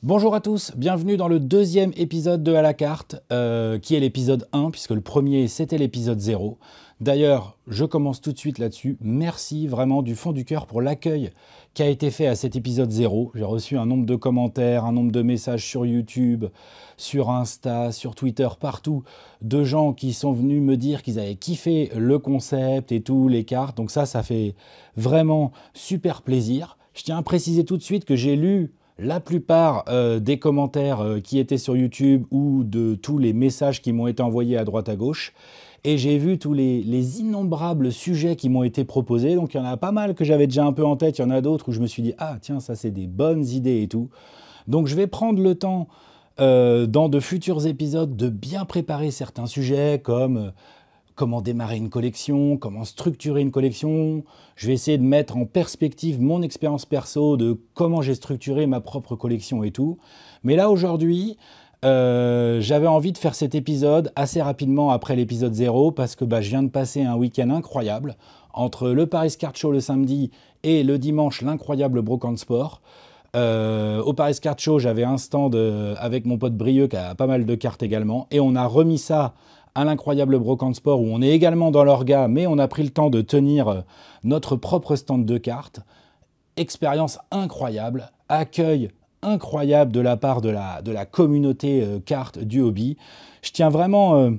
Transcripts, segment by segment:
Bonjour à tous, bienvenue dans le deuxième épisode de À la carte, qui est l'épisode 1, puisque le premier c'était l'épisode 0. D'ailleurs, je commence tout de suite là-dessus. Merci vraiment du fond du cœur pour l'accueil qui a été fait à cet épisode 0. J'ai reçu un nombre de commentaires, un nombre de messages sur YouTube, sur Insta, sur Twitter, partout, de gens qui sont venus me dire qu'ils avaient kiffé le concept et tout, les cartes. Donc ça fait vraiment super plaisir. Je tiens à préciser tout de suite que j'ai lu la plupart des commentaires qui étaient sur YouTube ou de tous les messages qui m'ont été envoyés à droite à gauche. Et j'ai vu tous les innombrables sujets qui m'ont été proposés. Donc il y en a pas mal que j'avais déjà un peu en tête. Il y en a d'autres où je me suis dit, ah tiens, ça c'est des bonnes idées et tout. Donc je vais prendre le temps dans de futurs épisodes de bien préparer certains sujets comme comment démarrer une collection, comment structurer une collection. Je vais essayer de mettre en perspective mon expérience perso de comment j'ai structuré ma propre collection et tout. Mais là, aujourd'hui, j'avais envie de faire cet épisode assez rapidement après l'épisode 0 parce que je viens de passer un week-end incroyable entre le Paris Card Show le samedi et le dimanche, l'incroyable Brocante Sport. Au Paris Card Show, j'avais un stand avec mon pote Brieux qui a pas mal de cartes également. Et on a remis ça à l'incroyable Brocante Sport où on est également dans l'orga, mais on a pris le temps de tenir notre propre stand de cartes. Expérience incroyable, accueil incroyable de la part de la communauté cartes du hobby. Je tiens vraiment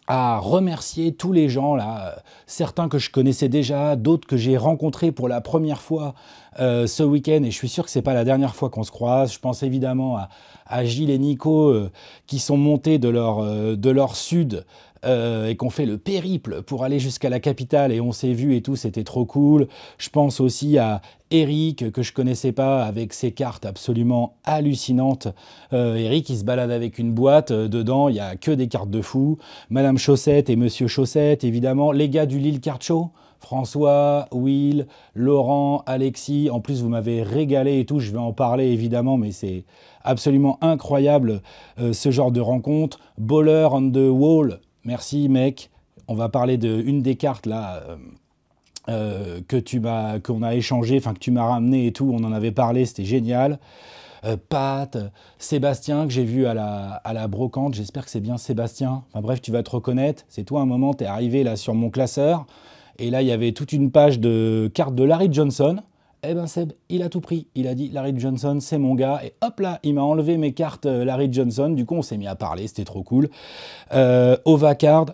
à remercier tous les gens là, certains que je connaissais déjà, d'autres que j'ai rencontrés pour la première fois ce week-end, et je suis sûr que c'est pas la dernière fois qu'on se croise. Je pense évidemment à Gilles et Nico qui sont montés de leur sud et qu'on fait le périple pour aller jusqu'à la capitale et on s'est vu et tout, c'était trop cool. Je pense aussi à Eric, que je connaissais pas, avec ses cartes absolument hallucinantes. Eric, il se balade avec une boîte, dedans, il y a que des cartes de fou. Madame Chaussette et Monsieur Chaussette, évidemment. Les gars du Lille Card Show, François, Will, Laurent, Alexis. En plus, vous m'avez régalé et tout, je vais en parler évidemment, mais c'est absolument incroyable ce genre de rencontre. Baller on the Wall, merci mec. On va parler d'une des cartes là. Qu'on a échangé, enfin que tu m'as ramené et tout, on en avait parlé, c'était génial. Pat, Sébastien que j'ai vu à la brocante, j'espère que c'est bien Sébastien. Enfin bref, tu vas te reconnaître, c'est toi un moment, t'es arrivé là sur mon classeur, et là il y avait toute une page de cartes de Larry Johnson. Eh ben Seb, il a tout pris, il a dit Larry Johnson c'est mon gars, et hop là, il m'a enlevé mes cartes Larry Johnson, du coup on s'est mis à parler, c'était trop cool. Ovacard,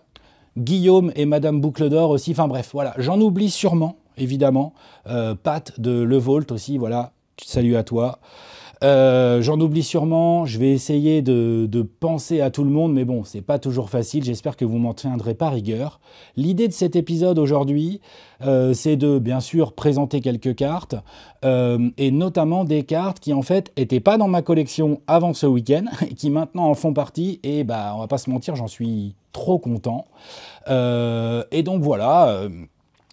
Guillaume et Madame Boucle d'Or aussi, enfin bref, voilà, j'en oublie sûrement, évidemment. Pat de Le Volt aussi, voilà, salut à toi. J'en oublie sûrement, je vais essayer de penser à tout le monde, mais bon, c'est pas toujours facile, j'espère que vous m'en tiendrez pas rigueur. L'idée de cet épisode aujourd'hui, c'est de, bien sûr, présenter quelques cartes, et notamment des cartes qui, en fait, étaient pas dans ma collection avant ce week-end, et qui maintenant en font partie, et on va pas se mentir, j'en suis trop content. Et donc voilà...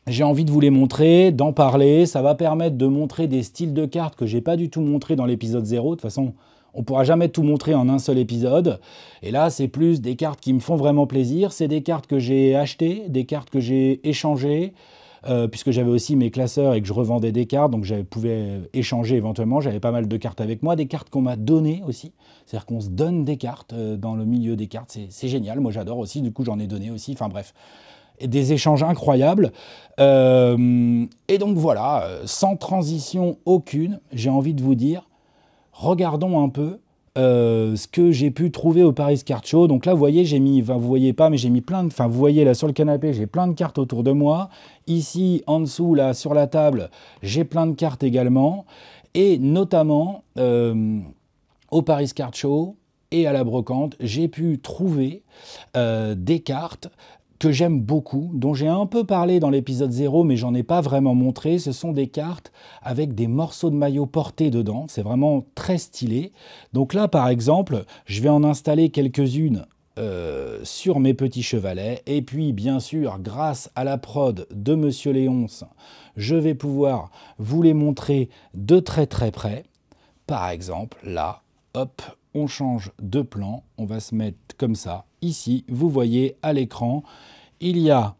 j'ai envie de vous les montrer, d'en parler. Ça va permettre de montrer des styles de cartes que j'ai pas du tout montré dans l'épisode 0. De toute façon, on pourra jamais tout montrer en un seul épisode. Et là, c'est plus des cartes qui me font vraiment plaisir. C'est des cartes que j'ai achetées, des cartes que j'ai échangées, puisque j'avais aussi mes classeurs et que je revendais des cartes, donc je pouvais échanger éventuellement. J'avais pas mal de cartes avec moi, des cartes qu'on m'a données aussi. C'est-à-dire qu'on se donne des cartes dans le milieu des cartes. C'est génial, moi j'adore aussi, du coup j'en ai donné aussi. Enfin bref, des échanges incroyables. Et donc voilà, sans transition aucune, j'ai envie de vous dire, regardons un peu ce que j'ai pu trouver au Paris Card Show. Donc là, vous voyez, j'ai mis, enfin, vous voyez pas, mais j'ai mis plein de, enfin, vous voyez là sur le canapé, j'ai plein de cartes autour de moi. Ici, en dessous, là, sur la table, j'ai plein de cartes également. Et notamment, au Paris Card Show et à la brocante, j'ai pu trouver des cartes que j'aime beaucoup, dont j'ai un peu parlé dans l'épisode 0, mais j'en ai pas vraiment montré. Ce sont des cartes avec des morceaux de maillot portés dedans. C'est vraiment très stylé. Donc là, par exemple, je vais en installer quelques-unes sur mes petits chevalets. Et puis, bien sûr, grâce à la prod de Monsieur Léonce, je vais pouvoir vous les montrer de très très près. Par exemple, là, hop, on change de plan, on va se mettre comme ça. Ici, vous voyez à l'écran, il y a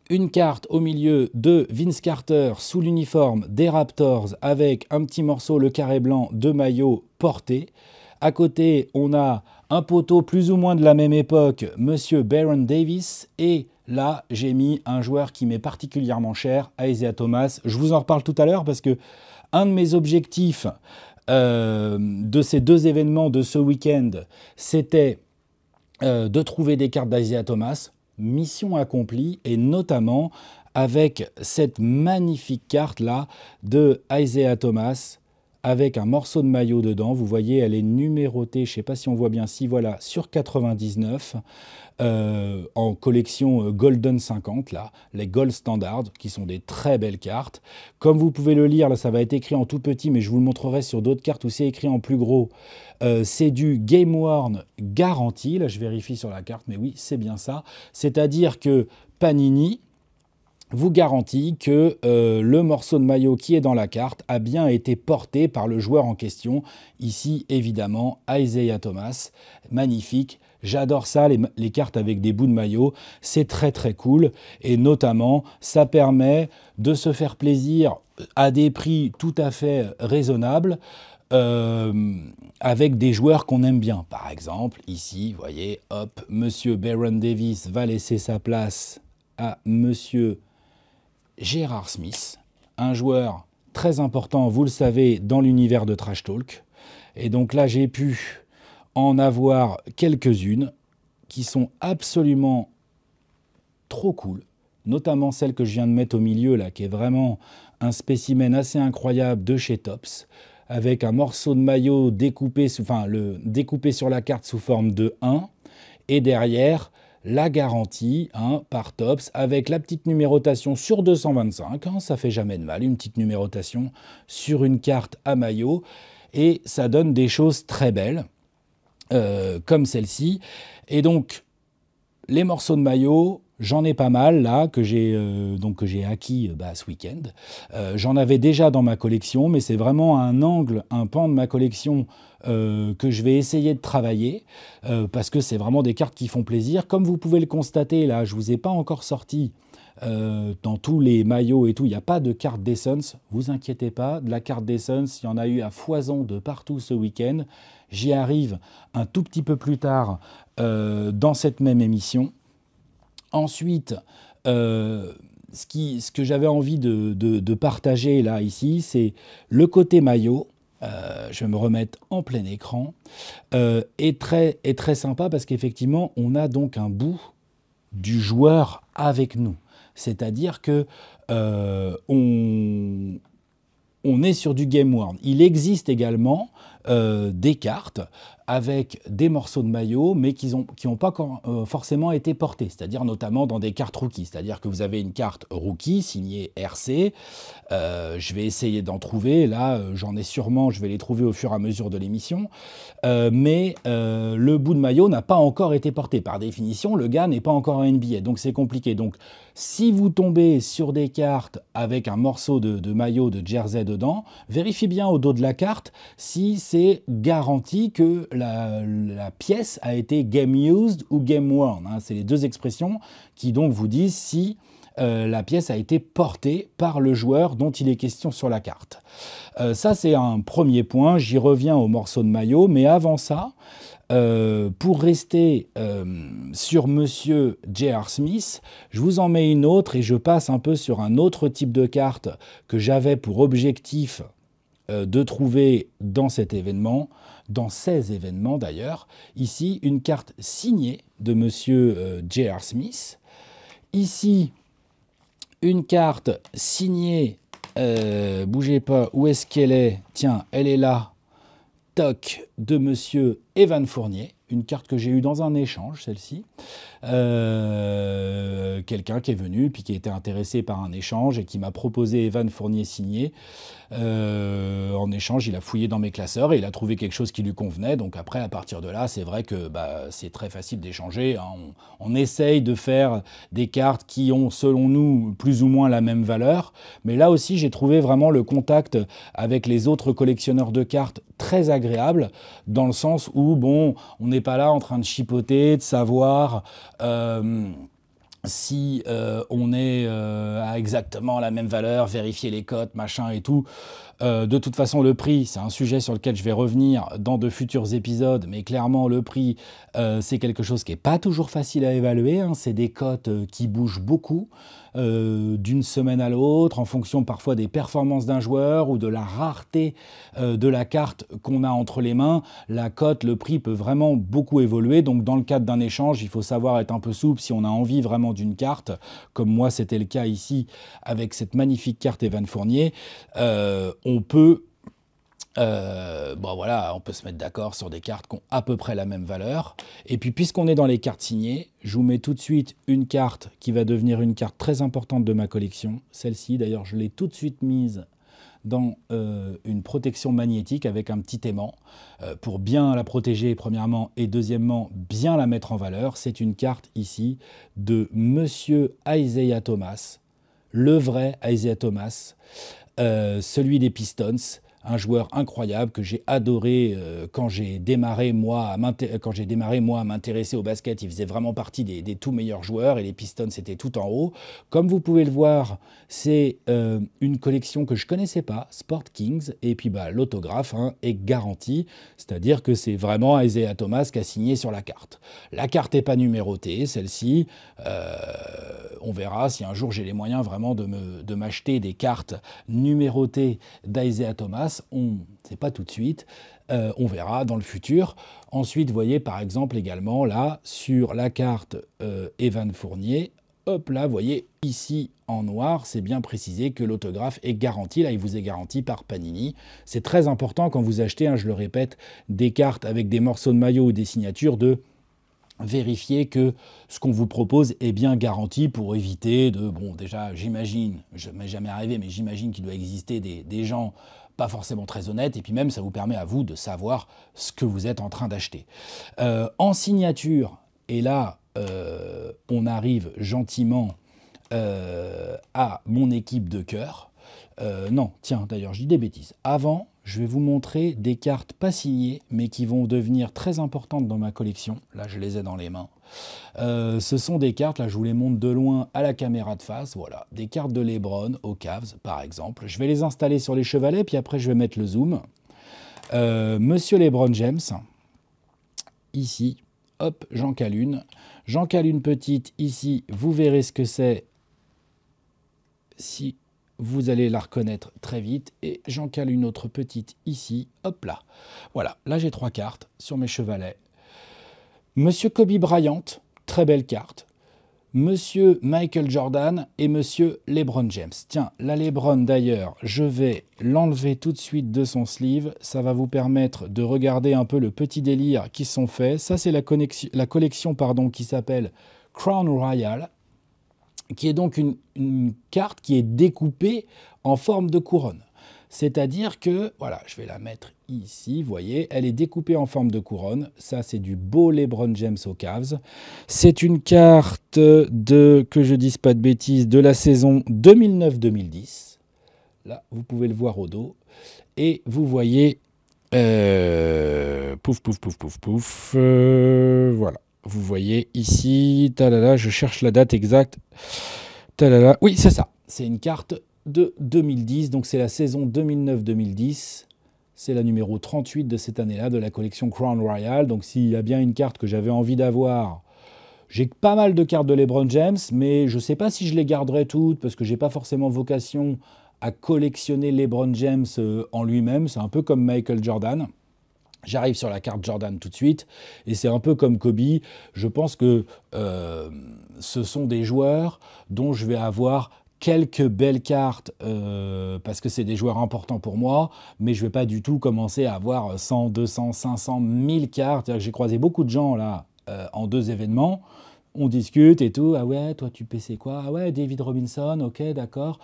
une carte au milieu de Vince Carter sous l'uniforme des Raptors avec un petit morceau, le carré blanc de maillot porté. À côté, on a un poteau plus ou moins de la même époque, Monsieur Baron Davis. Et là, j'ai mis un joueur qui m'est particulièrement cher, Isaiah Thomas. Je vous en reparle tout à l'heure parce que un de mes objectifs de ces deux événements de ce week-end, c'était de trouver des cartes d'Isaiah Thomas. Mission accomplie, et notamment avec cette magnifique carte-là de Isaiah Thomas, avec un morceau de maillot dedans. Vous voyez, elle est numérotée, je ne sais pas si on voit bien, si voilà, sur 99, en collection Golden 50, là, les Gold Standard, qui sont des très belles cartes. Comme vous pouvez le lire, là, ça va être écrit en tout petit, mais je vous le montrerai sur d'autres cartes où c'est écrit en plus gros. C'est du Game Worn garanti. Là, je vérifie sur la carte, mais oui, c'est bien ça. C'est-à-dire que Panini vous garantit que le morceau de maillot qui est dans la carte a bien été porté par le joueur en question. Ici, évidemment, Isaiah Thomas. Magnifique. J'adore ça, les cartes avec des bouts de maillot. C'est très, très cool. Et notamment, ça permet de se faire plaisir à des prix tout à fait raisonnables. Avec des joueurs qu'on aime bien. Par exemple, ici, vous voyez, hop, Monsieur Baron Davis va laisser sa place à Monsieur Gérard Smith, un joueur très important, vous le savez, dans l'univers de Trash Talk. Et donc là, j'ai pu en avoir quelques-unes qui sont absolument trop cool, notamment celle que je viens de mettre au milieu, là, qui est vraiment un spécimen assez incroyable de chez Topps, avec un morceau de maillot découpé, découpé sur la carte sous forme de 1, et derrière, la garantie par Topps, avec la petite numérotation sur 225, ça fait jamais de mal, une petite numérotation sur une carte à maillot, et ça donne des choses très belles, comme celle-ci. Et donc, les morceaux de maillot, j'en ai pas mal là, que j'ai acquis ce week-end. J'en avais déjà dans ma collection, mais c'est vraiment un angle, un pan de ma collection que je vais essayer de travailler, parce que c'est vraiment des cartes qui font plaisir. Comme vous pouvez le constater, là, je ne vous ai pas encore sorti dans tous les maillots et tout, il n'y a pas de carte d'Essence, vous inquiétez pas, de la carte d'Essence, il y en a eu à foison de partout ce week-end. J'y arrive un tout petit peu plus tard dans cette même émission. Ensuite, ce que j'avais envie de partager là, ici, c'est le côté maillot. Je vais me remettre en plein écran. Est très sympa parce qu'effectivement, on a donc un bout du joueur avec nous. C'est-à-dire que on est sur du Game Worn. Il existe également des cartes avec des morceaux de maillot, mais qui n'ont pas forcément été portés, c'est-à-dire notamment dans des cartes rookies. C'est-à-dire que vous avez une carte rookie signée RC, je vais essayer d'en trouver, là j'en ai sûrement, je vais les trouver au fur et à mesure de l'émission, mais le bout de maillot n'a pas encore été porté. Par définition, le gars n'est pas encore en NBA, donc c'est compliqué. Donc si vous tombez sur des cartes avec un morceau de maillot de jersey dedans, vérifiez bien au dos de la carte si c'est garanti que la pièce a été game used ou game worn. C'est les deux expressions qui donc vous disent si la pièce a été portée par le joueur dont il est question sur la carte. Ça, c'est un premier point. J'y reviens au morceau de maillot. Mais avant ça, pour rester sur Monsieur J.R. Smith, je vous en mets une autre et je passe un peu sur un autre type de carte que j'avais pour objectif de trouver dans cet événement, dans ces événements d'ailleurs. Ici, une carte signée de Monsieur J.R. Smith. Ici, une carte signée, bougez pas, où est-ce qu'elle est? Tiens, elle est là, toc, de Monsieur Evan Fournier. Une carte que j'ai eue dans un échange, celle-ci. Quelqu'un qui est venu, puis qui était intéressé par un échange et qui m'a proposé Evan Fournier signé. En échange, il a fouillé dans mes classeurs et il a trouvé quelque chose qui lui convenait. Donc après, à partir de là, c'est vrai que c'est très facile d'échanger. On essaye de faire des cartes qui ont, selon nous, plus ou moins la même valeur. Mais là aussi, j'ai trouvé vraiment le contact avec les autres collectionneurs de cartes très agréable, dans le sens où, bon, on n'est pas là en train de chipoter, de savoir Si on est à exactement la même valeur, vérifier les cotes, machin et tout. De toute façon, le prix, c'est un sujet sur lequel je vais revenir dans de futurs épisodes, mais clairement, le prix, c'est quelque chose qui n'est pas toujours facile à évaluer, hein. C'est des cotes qui bougent beaucoup d'une semaine à l'autre, en fonction parfois des performances d'un joueur ou de la rareté de la carte qu'on a entre les mains. La cote, le prix peut vraiment beaucoup évoluer. Donc, dans le cadre d'un échange, il faut savoir être un peu souple si on a envie vraiment d'une carte, comme moi, c'était le cas ici avec cette magnifique carte Evan Fournier. On peut bon voilà, on peut se mettre d'accord sur des cartes qui ont à peu près la même valeur. Et puis, puisqu'on est dans les cartes signées, je vous mets tout de suite une carte qui va devenir une carte très importante de ma collection. Celle-ci, d'ailleurs, je l'ai tout de suite mise dans une protection magnétique avec un petit aimant pour bien la protéger, premièrement, et deuxièmement, bien la mettre en valeur. C'est une carte ici de Monsieur Isaiah Thomas, le vrai Isaiah Thomas, celui des Pistons. Un joueur incroyable que j'ai adoré quand j'ai démarré moi à m'intéresser au basket. Il faisait vraiment partie des tout meilleurs joueurs et les Pistons étaient tout en haut. Comme vous pouvez le voir, c'est une collection que je ne connaissais pas, Sport Kings, et puis l'autographe est garanti, c'est-à-dire que c'est vraiment Isaiah Thomas qui a signé sur la carte. La carte n'est pas numérotée, celle-ci. On verra si un jour j'ai les moyens vraiment de m'acheter des cartes numérotées d'Isaiah Thomas. C'est pas tout de suite, on verra dans le futur. Ensuite, vous voyez par exemple également là, sur la carte Evan Fournier, hop là, vous voyez ici en noir, c'est bien précisé que l'autographe est garanti. Là, il vous est garanti par Panini. C'est très important quand vous achetez, je le répète, des cartes avec des morceaux de maillot ou des signatures de vérifier que ce qu'on vous propose est bien garanti pour éviter de... Bon, déjà, j'imagine, je ne m'est jamais arrivé, mais j'imagine qu'il doit exister des gens pas forcément très honnêtes, et puis même, ça vous permet à vous de savoir ce que vous êtes en train d'acheter. En signature, et là, on arrive gentiment à mon équipe de cœur. Non, tiens, d'ailleurs, je dis des bêtises. Avant, je vais vous montrer des cartes pas signées, mais qui vont devenir très importantes dans ma collection. Là, je les ai dans les mains. Ce sont des cartes, là, je vous les montre de loin à la caméra de face. Voilà, des cartes de LeBron aux Cavs, par exemple. Je vais les installer sur les chevalets, puis après, je vais mettre le zoom. Monsieur LeBron James, ici, hop, j'en cale une. J'en cale une petite ici, vous verrez ce que c'est si vous allez la reconnaître très vite. Et j'en cale une autre petite ici, hop là. Voilà, là j'ai 3 cartes sur mes chevalets. Monsieur Kobe Bryant, très belle carte. Monsieur Michael Jordan et Monsieur LeBron James. Tiens, la LeBron d'ailleurs, je vais l'enlever tout de suite de son sleeve. Ça va vous permettre de regarder un peu le petit délire qui sont faits. Ça, c'est la collection qui s'appelle Crown Royal, qui est donc une carte qui est découpée en forme de couronne. C'est-à-dire que, voilà, je vais la mettre ici, vous voyez, elle est découpée en forme de couronne. Ça, c'est du beau LeBron James aux Cavs. C'est une carte que je dise pas de bêtises, de la saison 2009-2010. Là, vous pouvez le voir au dos. Et vous voyez, pouf, pouf, pouf, pouf, pouf, voilà. Vous voyez ici, talala, je cherche la date exacte. Talala, oui, c'est ça. C'est une carte de 2010, donc c'est la saison 2009-2010. C'est la numéro 38 de cette année-là, de la collection Crown Royal. Donc s'il y a bien une carte que j'avais envie d'avoir, j'ai pas mal de cartes de LeBron James, mais je ne sais pas si je les garderai toutes, parce que j'ai pas forcément vocation à collectionner LeBron James en lui-même. C'est un peu comme Michael Jordan. J'arrive sur la carte Jordan tout de suite, et c'est un peu comme Kobe. Je pense que ce sont des joueurs dont je vais avoir quelques belles cartes, parce que c'est des joueurs importants pour moi, mais je ne vais pas du tout commencer à avoir 100, 200, 500, 1000 cartes. J'ai croisé beaucoup de gens là en 2 événements. On discute et tout. Ah ouais, toi tu PC quoi? Ah ouais, David Robinson, ok, d'accord.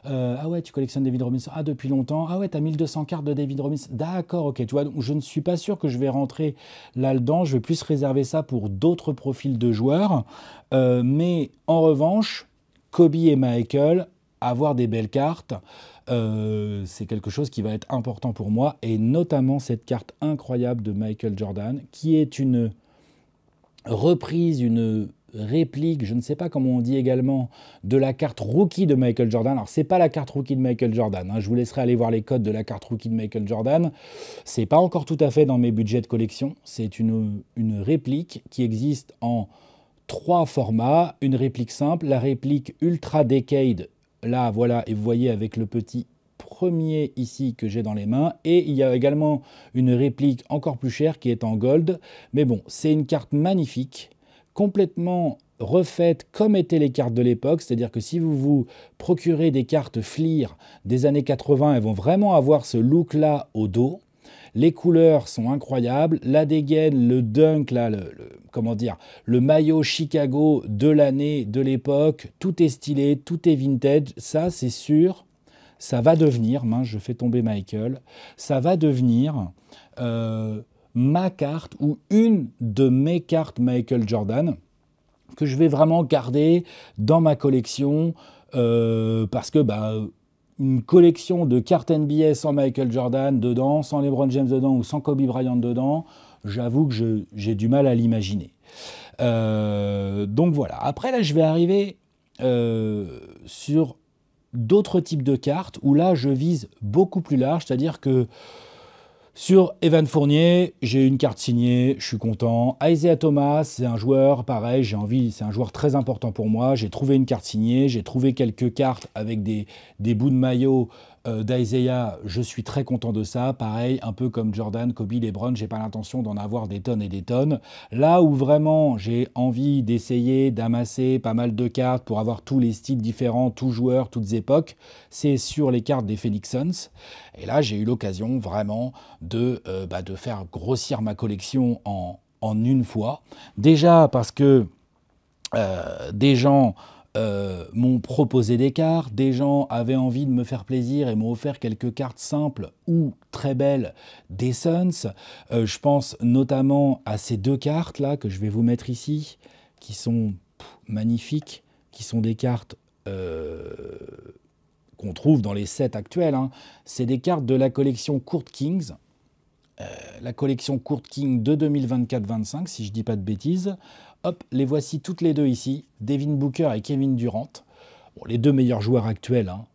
Ah ouais, tu collectionnes David Robinson. Ah, depuis longtemps. Ah ouais, t'as 1200 cartes de David Robinson. D'accord, ok. Tu vois, donc je ne suis pas sûr que je vais rentrer là-dedans. Je vais plus réserver ça pour d'autres profils de joueurs. Mais en revanche, Kobe et Michael, avoir des belles cartes, c'est quelque chose qui va être important pour moi. Et notamment cette carte incroyable de Michael Jordan, qui est une reprise, une réplique, je ne sais pas comment on dit également, de la carte rookie de Michael Jordan. Alors, c'est pas la carte rookie de Michael Jordan, hein. Je vous laisserai aller voir les codes de la carte rookie de Michael Jordan. C'est pas encore tout à fait dans mes budgets de collection. C'est une réplique qui existe en 3 formats. Une réplique simple, la réplique Ultra Decade, là, voilà, et vous voyez avec le petit premier ici que j'ai dans les mains, et il y a également une réplique encore plus chère qui est en gold, mais bon, c'est une carte magnifique, complètement refaite comme étaient les cartes de l'époque, c'est-à-dire que si vous vous procurez des cartes Fleer des années 80, elles vont vraiment avoir ce look-là au dos. Les couleurs sont incroyables, la dégaine, le dunk, là, comment dire, le maillot Chicago de l'année, de l'époque, tout est stylé, tout est vintage, ça c'est sûr. Ça va devenir, mince, je fais tomber Michael, ça va devenir ma carte ou une de mes cartes Michael Jordan que je vais vraiment garder dans ma collection parce que une collection de cartes NBA sans Michael Jordan dedans, sans LeBron James dedans ou sans Kobe Bryant dedans, j'avoue que j'ai du mal à l'imaginer. Donc voilà, après là je vais arriver sur d'autres types de cartes où là je vise beaucoup plus large, c'est-à-dire que sur Evan Fournier, j'ai une carte signée, je suis content. Isaiah Thomas, c'est un joueur, pareil, j'ai envie, c'est un joueur très important pour moi. J'ai trouvé une carte signée, j'ai trouvé quelques cartes avec des bouts de maillot d'Isaiah, je suis très content de ça. Pareil, un peu comme Jordan, Kobe, LeBron, j'ai pas l'intention d'en avoir des tonnes et des tonnes. Là où vraiment j'ai envie d'essayer d'amasser pas mal de cartes pour avoir tous les styles différents, tous joueurs, toutes époques, c'est sur les cartes des Phoenix Suns. Et là, j'ai eu l'occasion vraiment de faire grossir ma collection en une fois. Déjà parce que des gens m'ont proposé des cartes, des gens avaient envie de me faire plaisir et m'ont offert quelques cartes simples ou très belles des Suns. Je pense notamment à ces 2 cartes-là que je vais vous mettre ici, qui sont magnifiques, qui sont des cartes qu'on trouve dans les sets actuels. Hein. C'est des cartes de la collection Court Kings, la collection Court King de 2024-25, si je ne dis pas de bêtises. Hop, les voici toutes les 2 ici, Devin Booker et Kevin Durant. Bon, les 2 meilleurs joueurs actuels. Hein.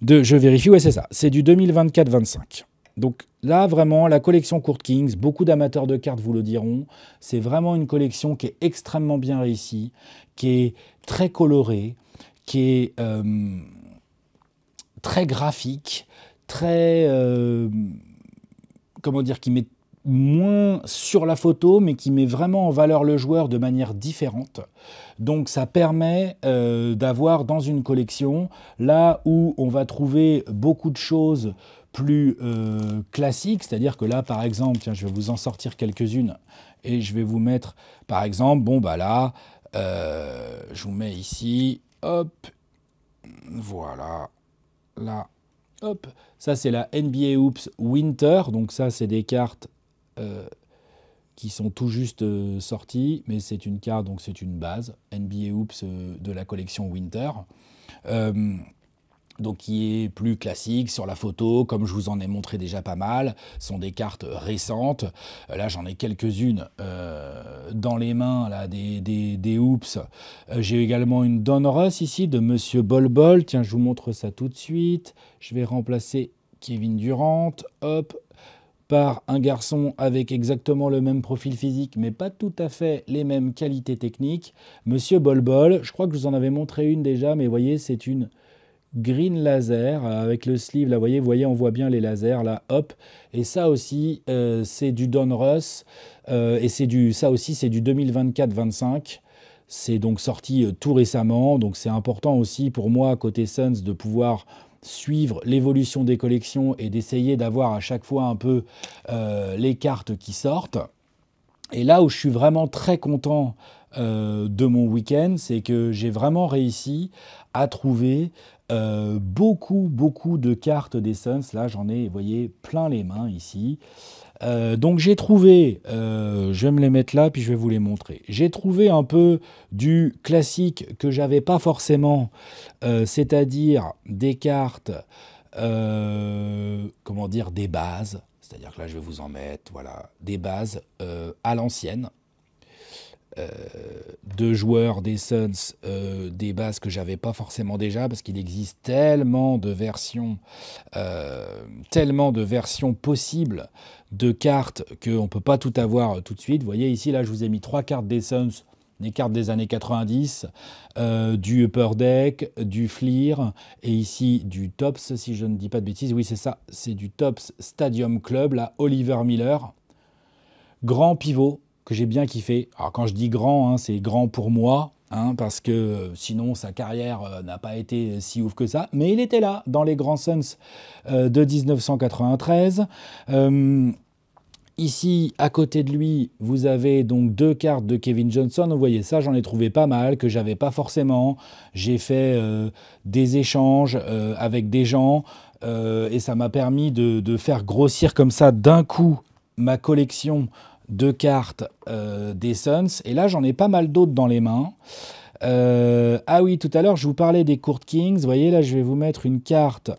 Je vérifie, ouais c'est ça, c'est du 2024-25. Donc là, vraiment, la collection Court Kings, beaucoup d'amateurs de cartes vous le diront, c'est vraiment une collection qui est extrêmement bien réussie, qui est très colorée, qui est très graphique, très... comment dire, qui met moins sur la photo, mais qui met vraiment en valeur le joueur de manière différente. Donc ça permet d'avoir dans une collection, là où on va trouver beaucoup de choses plus classiques, c'est-à-dire que là, par exemple, tiens, je vais vous en sortir quelques-unes, et je vais vous mettre, par exemple, bon, bah là, je vous mets ici, hop, voilà, là, hop, ça c'est la NBA Hoops Winter, donc ça c'est des cartes qui sont tout juste sorties, mais c'est une carte, donc c'est une base, NBA Hoops de la collection Winter, donc qui est plus classique sur la photo, comme je vous en ai montré déjà pas mal, ce sont des cartes récentes, là j'en ai quelques-unes dans les mains, là, des Hoops, j'ai également une Donruss ici de Monsieur Bol Bol, tiens je vous montre ça tout de suite, je vais remplacer Kevin Durant, hop, par un garçon avec exactement le même profil physique, mais pas tout à fait les mêmes qualités techniques, Monsieur Bol Bol, je crois que je vous en avais montré une déjà, mais vous voyez c'est une green laser avec le sleeve, là, vous voyez, on voit bien les lasers, là, hop. Et ça aussi, c'est du Donruss, et ça aussi, c'est du 2024-25. C'est donc sorti tout récemment, donc c'est important aussi pour moi, côté Suns, de pouvoir suivre l'évolution des collections et d'essayer d'avoir à chaque fois un peu les cartes qui sortent. Et là où je suis vraiment très content de mon week-end, c'est que j'ai vraiment réussi à trouver beaucoup de cartes des Suns. Là, j'en ai, vous voyez, plein les mains ici. Donc j'ai trouvé, je vais me les mettre là, puis je vais vous les montrer. J'ai trouvé un peu du classique que j'avais pas forcément, c'est-à-dire des cartes, comment dire, des bases. C'est-à-dire que là, je vais vous en mettre, voilà, des bases à l'ancienne. de joueurs des Suns, des bases que j'avais pas forcément déjà, parce qu'il existe tellement de versions possibles de cartes qu'on ne peut pas tout avoir tout de suite. Vous voyez ici, là, je vous ai mis 3 cartes des Suns, des cartes des années 90, du Upper Deck, du Fleer, et ici du Topps, si je ne dis pas de bêtises. Oui, c'est ça, c'est du Topps Stadium Club, là, Oliver Miller. Grand pivot, que j'ai bien kiffé. Alors quand je dis grand, hein, c'est grand pour moi, hein, parce que sinon sa carrière n'a pas été si ouf que ça. Mais il était là, dans les grands Suns de 1993. Ici, à côté de lui, vous avez donc 2 cartes de Kevin Johnson. Vous voyez, ça, j'en ai trouvé pas mal, que j'avais pas forcément. J'ai fait des échanges avec des gens, et ça m'a permis de faire grossir comme ça d'un coup ma collection de cartes des Suns. Et là, j'en ai pas mal d'autres dans les mains. Ah oui, tout à l'heure, je vous parlais des Court Kings. Vous voyez, là, je vais vous mettre une carte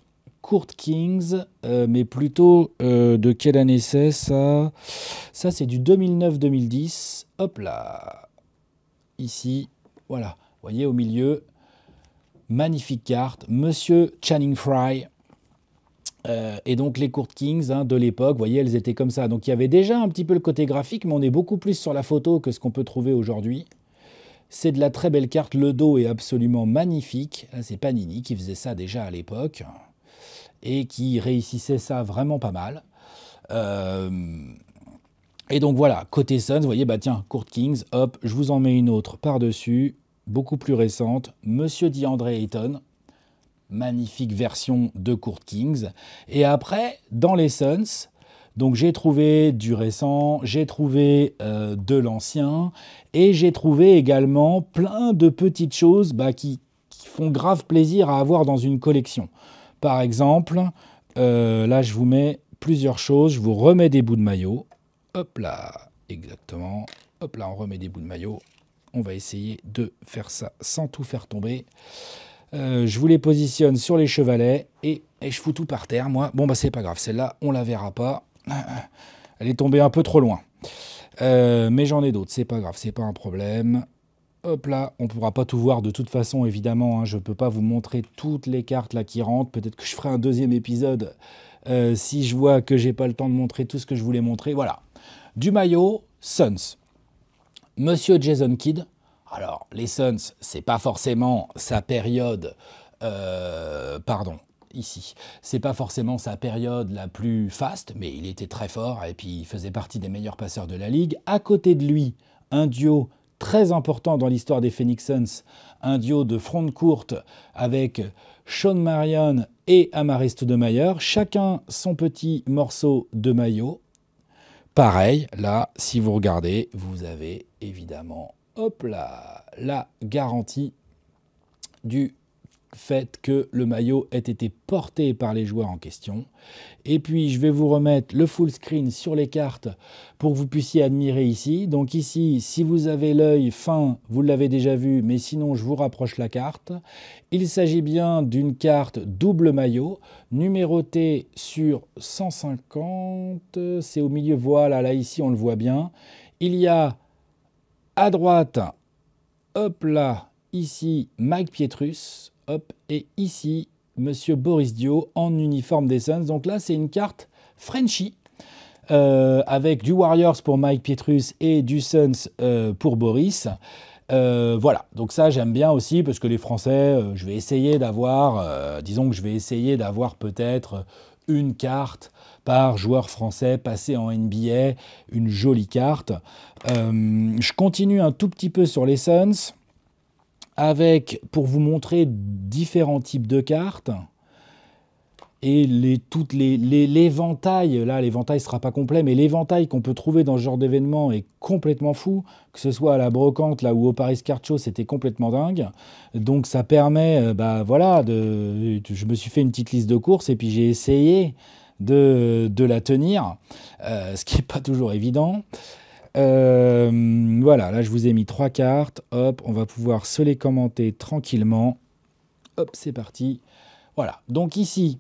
Court Kings, mais plutôt de quelle année c'est ça? Ça, c'est du 2009-2010. Hop là. Ici, voilà. Vous voyez, au milieu, magnifique carte. Monsieur Channing Frye. Et donc les Court Kings hein, de l'époque, vous voyez, elles étaient comme ça. Donc il y avait déjà un petit peu le côté graphique, mais on est beaucoup plus sur la photo que ce qu'on peut trouver aujourd'hui. C'est de la très belle carte, le dos est absolument magnifique. Là, c'est Panini qui faisait ça déjà à l'époque et qui réussissait ça vraiment pas mal. Et donc voilà, côté Suns, vous voyez, bah tiens, Court Kings, hop, je vous en mets une autre par-dessus, beaucoup plus récente, Monsieur DeAndre Ayton. Magnifique version de Court Kings. Et après, dans les Suns, donc j'ai trouvé du récent, j'ai trouvé de l'ancien, et j'ai trouvé également plein de petites choses qui font grave plaisir à avoir dans une collection. Par exemple, là je vous mets plusieurs choses, je vous remets des bouts de maillot. Hop là, exactement. Hop là, on remet des bouts de maillot. On va essayer de faire ça sans tout faire tomber. Je vous les positionne sur les chevalets et je fous tout par terre, moi. Bon, bah c'est pas grave, celle-là, on la verra pas. Elle est tombée un peu trop loin. Mais j'en ai d'autres, c'est pas grave, c'est pas un problème. Hop là, on ne pourra pas tout voir de toute façon, évidemment. Hein, je ne peux pas vous montrer toutes les cartes là qui rentrent. Peut-être que je ferai un deuxième épisode si je vois que j'ai pas le temps de montrer tout ce que je voulais montrer. Voilà. Du maillot, Suns. Monsieur Jason Kidd. Alors, les Suns, c'est pas forcément sa période... ici. C'est pas forcément sa période la plus faste, mais il était très fort et puis il faisait partie des meilleurs passeurs de la ligue. À côté de lui, un duo très important dans l'histoire des Phoenix Suns, un duo de front courte avec Shawn Marion et Amar'e Stoudemire, chacun son petit morceau de maillot. Pareil, là, si vous regardez, vous avez évidemment, hop là, la garantie du fait que le maillot ait été porté par les joueurs en question. Et puis, je vais vous remettre le full screen sur les cartes pour que vous puissiez admirer ici. Donc ici, si vous avez l'œil fin, vous l'avez déjà vu, mais sinon, je vous rapproche la carte. Il s'agit bien d'une carte double maillot, numérotée sur 150. C'est au milieu, voilà, là, ici, on le voit bien. Il y a à droite, hop là, ici, Mike Pietrus. Hop, et ici, Monsieur Boris Dio en uniforme des Suns. Donc là, c'est une carte Frenchie avec du Warriors pour Mike Pietrus et du Suns pour Boris. Voilà, donc ça, j'aime bien aussi parce que les Français, je vais essayer d'avoir, disons que je vais essayer d'avoir peut-être une carte par joueur français passé en NBA, une jolie carte. Je continue un tout petit peu sur les Suns, pour vous montrer différents types de cartes et l'éventail, là l'éventail ne sera pas complet, mais l'éventail qu'on peut trouver dans ce genre d'événement est complètement fou, que ce soit à la brocante là ou au Paris Card Show, c'était complètement dingue. Donc ça permet, voilà, je me suis fait une petite liste de courses et puis j'ai essayé de la tenir, ce qui n'est pas toujours évident. Voilà, là je vous ai mis 3 cartes, hop, on va pouvoir se les commenter tranquillement. Hop, c'est parti. Voilà, donc ici,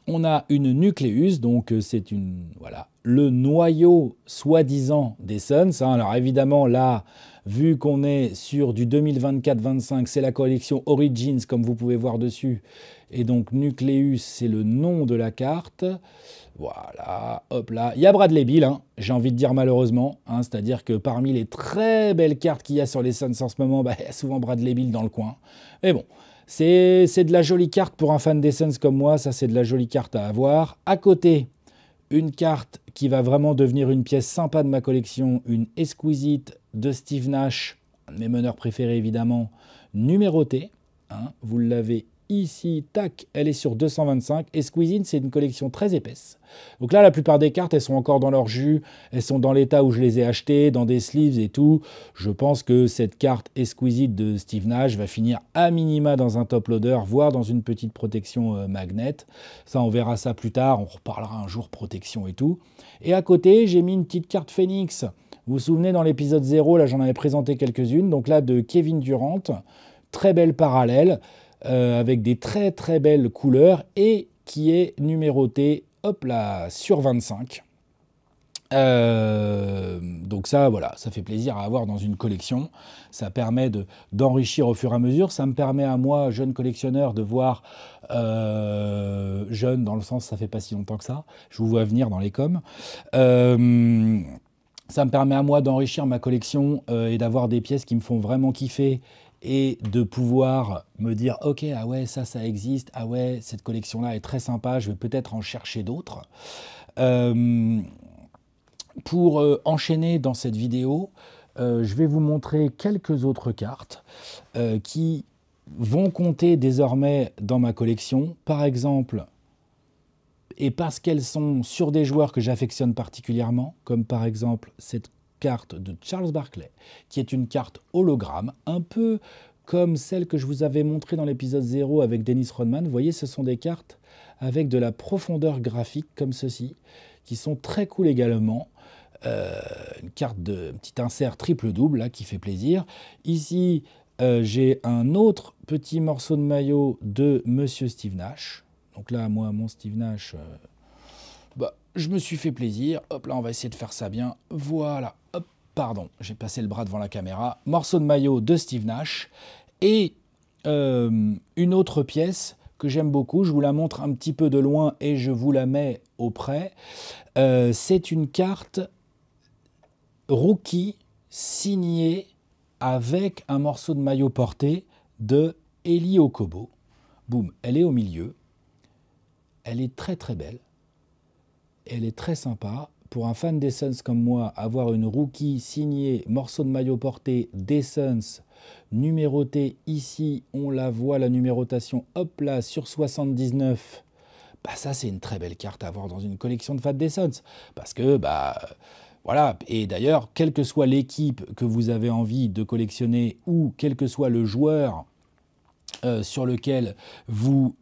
On a une Nucleus, donc c'est voilà, le noyau soi-disant des Suns. Alors évidemment, là, vu qu'on est sur du 2024-25, c'est la collection Origins, comme vous pouvez voir dessus. Et donc Nucleus, c'est le nom de la carte. Voilà, hop là. Il y a Bradley Beal, hein, j'ai envie de dire malheureusement. Hein, c'est-à-dire que parmi les très belles cartes qu'il y a sur les Suns en ce moment, il y a souvent Bradley Beal dans le coin. Mais bon. C'est de la jolie carte pour un fan des Suns comme moi, ça c'est de la jolie carte à avoir. À côté, une carte qui va vraiment devenir une pièce sympa de ma collection, une Exquisite de Steve Nash, un de mes meneurs préférés évidemment, numérotée. Hein, vous l'avez ici, tac, elle est sur 225. Exquisite, c'est une collection très épaisse. Donc là, la plupart des cartes, elles sont encore dans leur jus, elles sont dans l'état où je les ai achetées, dans des sleeves et tout. Je pense que cette carte Exquisite de Steve Nash va finir à minima dans un top loader, voire dans une petite protection magnet. Ça, on verra ça plus tard, on reparlera un jour protection et tout. Et à côté, j'ai mis une petite carte Phoenix. Vous vous souvenez, dans l'épisode 0, là, j'en avais présenté quelques-unes. Donc là, de Kevin Durant, très belle parallèle, avec des très très belles couleurs et qui est numérotée, hop là, sur 25. Donc ça, voilà, ça fait plaisir à avoir dans une collection. Ça permet d'enrichir au fur et à mesure. Ça me permet à moi, jeune collectionneur, de voir, jeune dans le sens, ça fait pas si longtemps que ça, je vous vois venir dans les coms. Ça me permet à moi d'enrichir ma collection et d'avoir des pièces qui me font vraiment kiffer et de pouvoir me dire « Ok, ah ouais, ça existe. Ah ouais, cette collection-là est très sympa. Je vais peut-être en chercher d'autres. » Pour enchaîner dans cette vidéo, je vais vous montrer quelques autres cartes qui vont compter désormais dans ma collection. Par exemple, et parce qu'elles sont sur des joueurs que j'affectionne particulièrement, comme par exemple cette carte de Charles Barkley, qui est une carte hologramme, un peu comme celle que je vous avais montrée dans l'épisode 0 avec Dennis Rodman. Vous voyez, ce sont des cartes avec de la profondeur graphique comme ceci, qui sont très cool également. Une carte de petit insert triple-double là, qui fait plaisir. Ici, j'ai un autre petit morceau de maillot de Monsieur Steve Nash. Donc là, moi, mon Steve Nash, je me suis fait plaisir. Hop là, on va essayer de faire ça bien. Voilà. Hop, pardon, j'ai passé le bras devant la caméra. Morceau de maillot de Steve Nash. Et une autre pièce que j'aime beaucoup. Je vous la montre un petit peu de loin et je vous la mets auprès. C'est une carte rookie signée avec un morceau de maillot porté de Eli Okobo. Boum, elle est au milieu. Elle est très très belle. Elle est très sympa. Pour un fan des Suns comme moi, avoir une rookie signée, morceau de maillot porté des Suns, numérotée ici, on la voit, la numérotation, hop là, sur 79. Ça, c'est une très belle carte à avoir dans une collection de fans des Suns. Parce que, voilà. Et d'ailleurs, quelle que soit l'équipe que vous avez envie de collectionner ou quel que soit le joueur sur lequel vous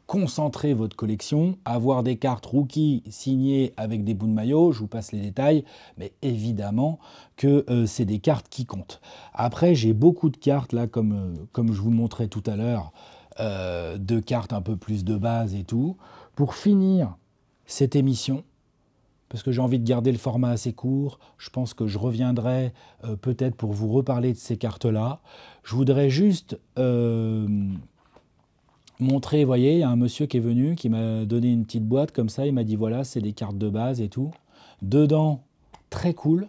concentrer votre collection, avoir des cartes rookies signées avec des bouts de maillot, je vous passe les détails, mais évidemment que c'est des cartes qui comptent. Après, j'ai beaucoup de cartes, là, comme je vous montrais tout à l'heure, de cartes un peu plus de base et tout. Pour finir cette émission, parce que j'ai envie de garder le format assez court, je pense que je reviendrai peut-être pour vous reparler de ces cartes-là. Je voudrais juste montrer, vous voyez, il y a un monsieur qui est venu, qui m'a donné une petite boîte comme ça, il m'a dit voilà, c'est des cartes de base et tout. Dedans, très cool,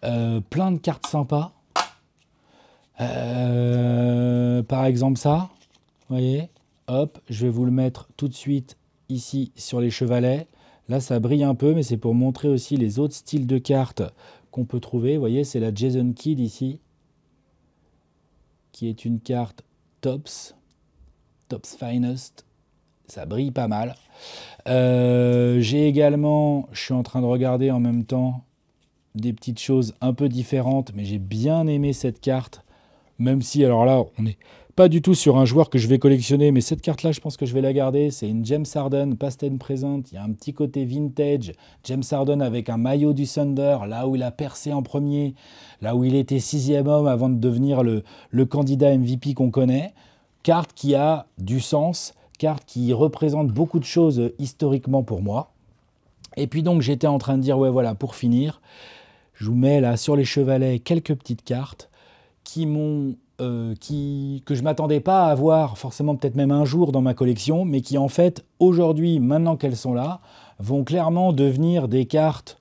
plein de cartes sympas. Par exemple ça, vous voyez, hop, je vais vous le mettre tout de suite ici sur les chevalets. Là, ça brille un peu, mais c'est pour montrer aussi les autres styles de cartes qu'on peut trouver. Vous voyez, c'est la Jason Kidd ici, qui est une carte Topps Finest. Ça brille pas mal. J'ai également, je suis en train de regarder en même temps, des petites choses un peu différentes, mais j'ai bien aimé cette carte, même si, alors là, on n'est pas du tout sur un joueur que je vais collectionner, mais cette carte-là, je pense que je vais la garder. C'est une James Harden past and present. Il y a un petit côté vintage. James Harden avec un maillot du Thunder, là où il a percé en premier, là où il était 6e homme avant de devenir le candidat MVP qu'on connaît. Carte qui a du sens, carte qui représente beaucoup de choses historiquement pour moi. Et puis donc j'étais en train de dire, ouais voilà, pour finir, je vous mets là sur les chevalets quelques petites cartes qui m'ont, que je ne m'attendais pas à avoir forcément peut-être même un jour dans ma collection, mais qui en fait aujourd'hui, maintenant qu'elles sont là, vont clairement devenir des cartes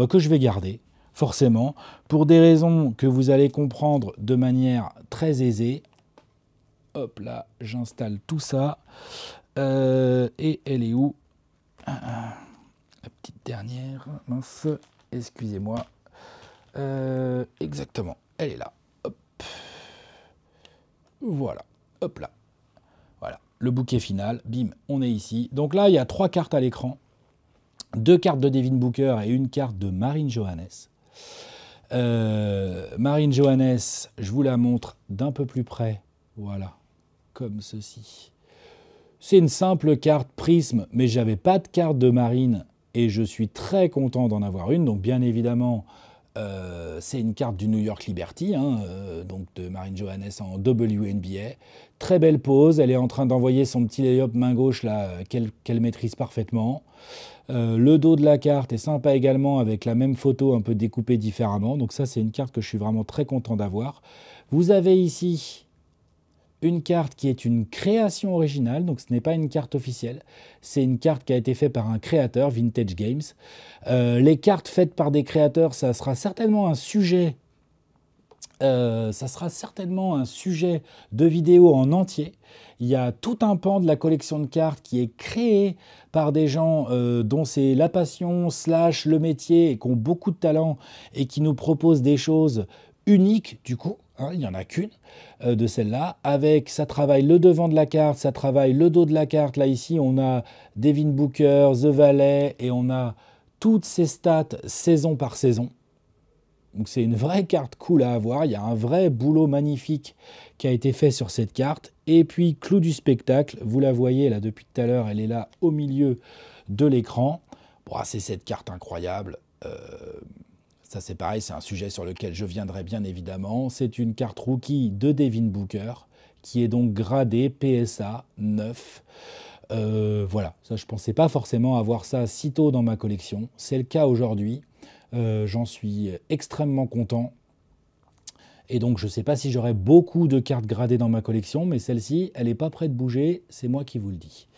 que je vais garder, forcément, pour des raisons que vous allez comprendre de manière très aisée. Hop là, j'installe tout ça. Et elle est où ? La petite dernière, mince, excusez-moi. Exactement, elle est là. Hop. Voilà, hop là. Voilà, le bouquet final, bim, on est ici. Donc là, il y a 3 cartes à l'écran. 2 cartes de Devin Booker et une carte de Marine Johannes. Marine Johannes, je vous la montre d'un peu plus près. Voilà, comme ceci. C'est une simple carte prisme, mais j'avais pas de carte de Marine et je suis très content d'en avoir une. Donc bien évidemment, c'est une carte du New York Liberty, donc de Marine Johannes en WNBA. Très belle pose, elle est en train d'envoyer son petit lay-up main gauche là, qu'elle maîtrise parfaitement. Le dos de la carte est sympa également avec la même photo un peu découpée différemment. Donc ça, c'est une carte que je suis vraiment très content d'avoir. Vous avez ici une carte qui est une création originale, donc ce n'est pas une carte officielle, c'est une carte qui a été faite par un créateur, Vintage Games. Les cartes faites par des créateurs, ça sera certainement un sujet, de vidéo en entier. Il y a tout un pan de la collection de cartes qui est créé par des gens dont c'est la passion / le métier et qui ont beaucoup de talent et qui nous proposent des choses uniques du coup. Il n'y en a qu'une de celle-là, avec ça travaille le devant de la carte, ça travaille le dos de la carte. Là ici, on a Devin Booker, The Valet, et on a toutes ces stats saison par saison. Donc c'est une vraie carte cool à avoir, il y a un vrai boulot magnifique qui a été fait sur cette carte. Et puis, clou du spectacle, vous la voyez là depuis tout à l'heure, elle est là au milieu de l'écran. Bon, c'est cette carte incroyable. Ça, c'est pareil, c'est un sujet sur lequel je viendrai bien évidemment. C'est une carte rookie de Devin Booker, qui est donc gradée PSA 9. Voilà, ça, je ne pensais pas forcément avoir ça si tôt dans ma collection. C'est le cas aujourd'hui. J'en suis extrêmement content. Et donc, je ne sais pas si j'aurai beaucoup de cartes gradées dans ma collection, mais celle-ci, elle n'est pas prête de bouger, c'est moi qui vous le dis.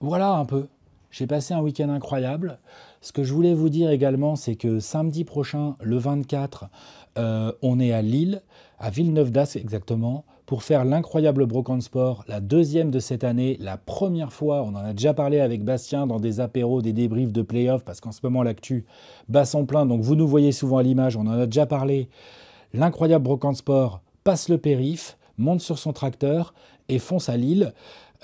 Voilà un peu. J'ai passé un week-end incroyable. Ce que je voulais vous dire également, c'est que samedi prochain, le 24, on est à Lille, à Villeneuve-d'Ascq exactement, pour faire l'incroyable Brocante Sport, la 2e de cette année, la première fois. On en a déjà parlé avec Bastien dans des apéros, des débriefs de play-off, parce qu'en ce moment, l'actu bat son plein. Donc vous nous voyez souvent à l'image, on en a déjà parlé. L'incroyable Brocante Sport passe le périph', monte sur son tracteur et fonce à Lille.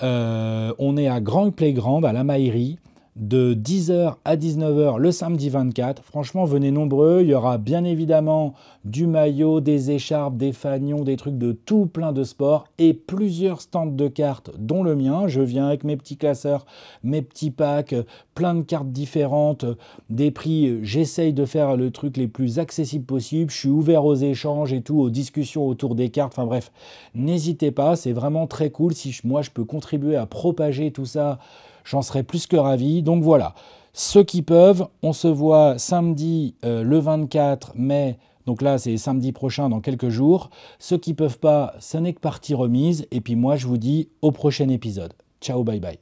On est à Grand Playground, à la Maillerie, de 10h à 19h le samedi 24. Franchement, venez nombreux. Il y aura bien évidemment du maillot, des écharpes, des fanions, des trucs de tout plein de sports et plusieurs stands de cartes, dont le mien. Je viens avec mes petits classeurs, mes petits packs, plein de cartes différentes, des prix. J'essaye de faire le truc les plus accessibles possible. Je suis ouvert aux échanges et tout, aux discussions autour des cartes. Enfin bref, n'hésitez pas. C'est vraiment très cool. Si moi, je peux contribuer à propager tout ça, j'en serais plus que ravi. Donc voilà, ceux qui peuvent, on se voit samedi le 24 mai. Donc là, c'est samedi prochain, dans quelques jours. Ceux qui ne peuvent pas, ça n'est que partie remise. Et puis moi, je vous dis au prochain épisode. Ciao, bye bye.